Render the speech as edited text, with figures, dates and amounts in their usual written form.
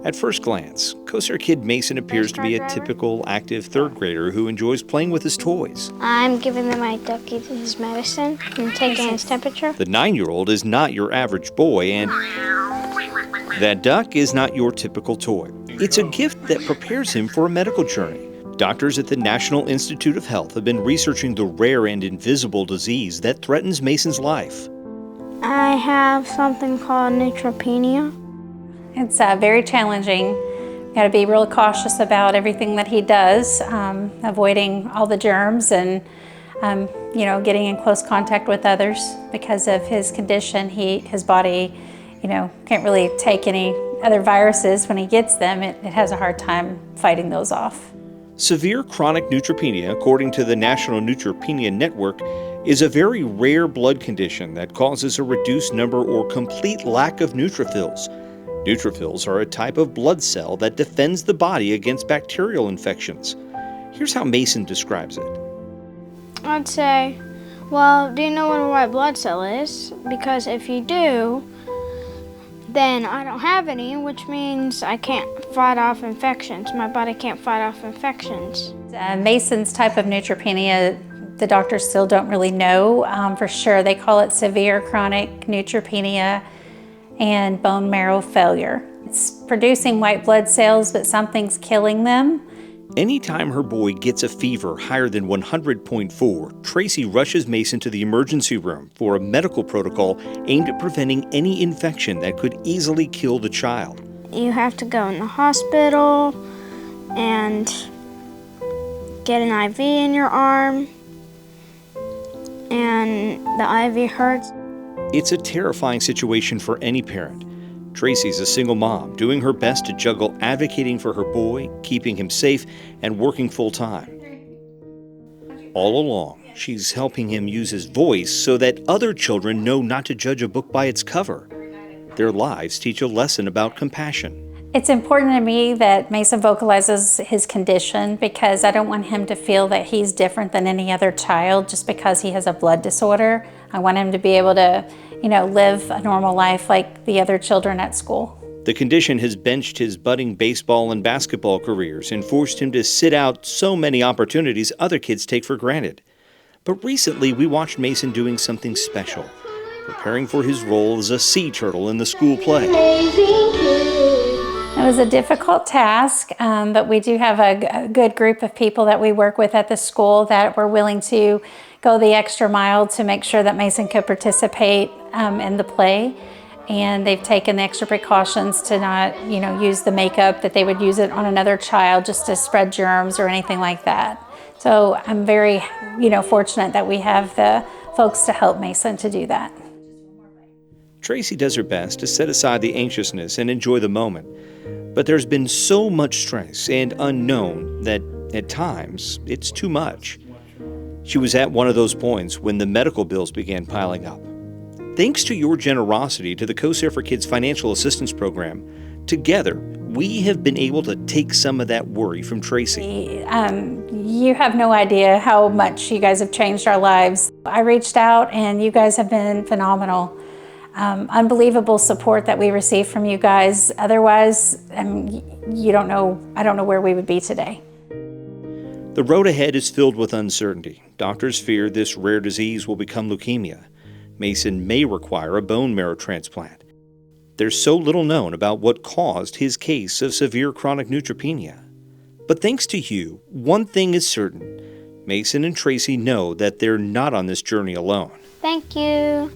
At first glance, Kosair Kid Maison appears to be a typical active third grader who enjoys playing with his toys. I'm giving my ducky his medicine and taking his temperature. The 9-year-old is not your average boy, and that duck is not your typical toy. It's a gift that prepares him for a medical journey. Doctors at the National Institute of Health have been researching the rare and invisible disease that threatens Mason's life. I have something called neutropenia. It's very challenging. Got to be real cautious about everything that he does, avoiding all the germs and getting in close contact with others. Because of his condition, his body, can't really take any other viruses. When he gets them, it has a hard time fighting those off. Severe chronic neutropenia, according to the National Neutropenia Network, is a very rare blood condition that causes a reduced number or complete lack of neutrophils. Neutrophils are a type of blood cell that defends the body against bacterial infections. Here's how Mason describes it. I'd say, well, do you know what a white blood cell is? Because if you do, then I don't have any, which means I can't fight off infections. My body can't fight off infections. Mason's type of neutropenia, the doctors still don't really know for sure. They call it severe chronic neutropenia and bone marrow failure. It's producing white blood cells, but something's killing them. Anytime her boy gets a fever higher than 100.4, Tracy rushes Mason to the emergency room for a medical protocol aimed at preventing any infection that could easily kill the child. You have to go in the hospital and get an IV in your arm, and the IV hurts. It's a terrifying situation for any parent. Tracy's a single mom, doing her best to juggle advocating for her boy, keeping him safe, and working full-time. All along, she's helping him use his voice so that other children know not to judge a book by its cover. Their lives teach a lesson about compassion. It's important to me that Mason vocalizes his condition because I don't want him to feel that he's different than any other child just because he has a blood disorder. I want him to be able to, live a normal life like the other children at school. The condition has benched his budding baseball and basketball careers and forced him to sit out so many opportunities other kids take for granted. But recently, we watched Mason doing something special, preparing for his role as a sea turtle in the school play. It was a difficult task, but we do have a good group of people that we work with at the school that were willing to go the extra mile to make sure that Mason could participate in the play. And they've taken the extra precautions to not, use the makeup that they would use it on another child just to spread germs or anything like that. So I'm very, fortunate that we have the folks to help Mason to do that. Tracy does her best to set aside the anxiousness and enjoy the moment. But there's been so much stress and unknown that, at times, it's too much. She was at one of those points when the medical bills began piling up. Thanks to your generosity to the Kosair Kids Financial Assistance Program, together, we have been able to take some of that worry from Tracy. You have no idea how much you guys have changed our lives. I reached out and you guys have been phenomenal. Unbelievable support that we received from you guys. Otherwise, I don't know where we would be today. The road ahead is filled with uncertainty. Doctors fear this rare disease will become leukemia. Mason may require a bone marrow transplant. There's so little known about what caused his case of severe chronic neutropenia. But thanks to you, one thing is certain. Mason and Tracy know that they're not on this journey alone. Thank you.